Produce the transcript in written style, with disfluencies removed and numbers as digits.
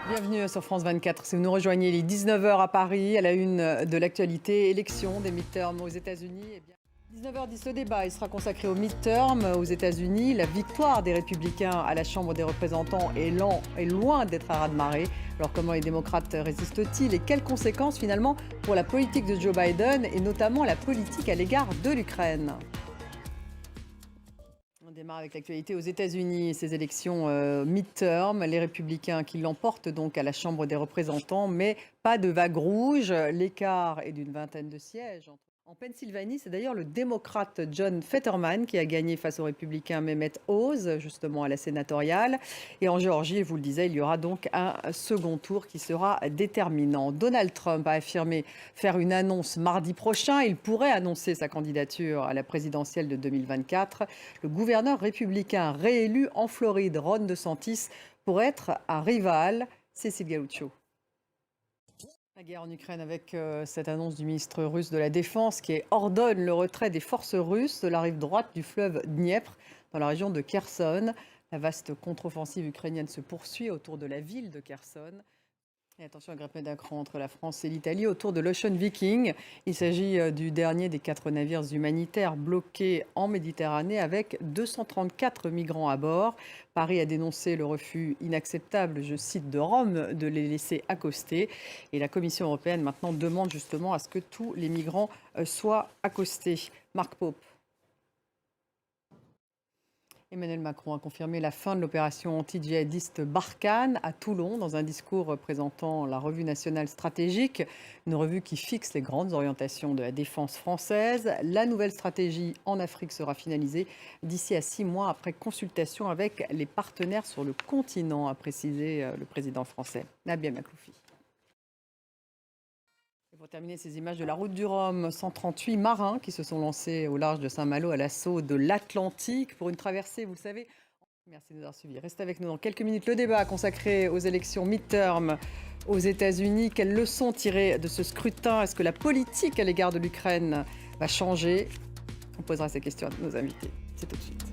Bienvenue sur France 24. Si vous nous rejoignez, il est 19h à Paris, à la une de l'actualité, élection des midterms aux États-Unis. 19h10, le débat il sera consacré aux midterms aux États-Unis. La victoire des Républicains à la Chambre des représentants est loin d'être à raz-de-marée. Alors comment les démocrates résistent-ils et quelles conséquences finalement pour la politique de Joe Biden et notamment la politique à l'égard de l'Ukraine? On démarre avec l'actualité aux États-Unis et ces élections midterm. Les républicains qui l'emportent donc à la Chambre des représentants, mais pas de vague rouge. L'écart est d'une vingtaine de sièges. En Pennsylvanie, c'est d'ailleurs le démocrate John Fetterman qui a gagné face au républicain Mehmet Oz, justement à la sénatoriale. Et en Géorgie, je vous le disais, il y aura donc un second tour qui sera déterminant. Donald Trump a affirmé faire une annonce mardi prochain. Il pourrait annoncer sa candidature à la présidentielle de 2024. Le gouverneur républicain réélu en Floride, Ron DeSantis, pourrait être un rival. Cécile Gaucho. La guerre en Ukraine avec cette annonce du ministre russe de la Défense qui ordonne le retrait des forces russes de la rive droite du fleuve Dniepr dans la région de Kherson. La vaste contre-offensive ukrainienne se poursuit autour de la ville de Kherson. Et attention à grimper d'un cran entre la France et l'Italie autour de l'Ocean Viking. Il s'agit du dernier des 4 navires humanitaires bloqués en Méditerranée avec 234 migrants à bord. Paris a dénoncé le refus inacceptable, je cite, de Rome de les laisser accoster. Et la Commission européenne maintenant demande justement à ce que tous les migrants soient accostés. Marc Pope. Emmanuel Macron a confirmé la fin de l'opération anti-djihadiste Barkhane à Toulon dans un discours présentant la revue nationale stratégique, une revue qui fixe les grandes orientations de la défense française. La nouvelle stratégie en Afrique sera finalisée d'ici à 6 mois après consultation avec les partenaires sur le continent, a précisé le président français. Nabia Makloufi. Pour terminer, ces images de la route du Rhum, 138 marins qui se sont lancés au large de Saint-Malo à l'assaut de l'Atlantique pour une traversée, vous le savez. Merci de nous avoir suivis. Restez avec nous dans quelques minutes. Le débat consacré aux élections midterm aux États-Unis. Quelles leçons tirer de ce scrutin? Est-ce que la politique à l'égard de l'Ukraine va changer? On posera ces questions à nos invités. C'est tout de suite.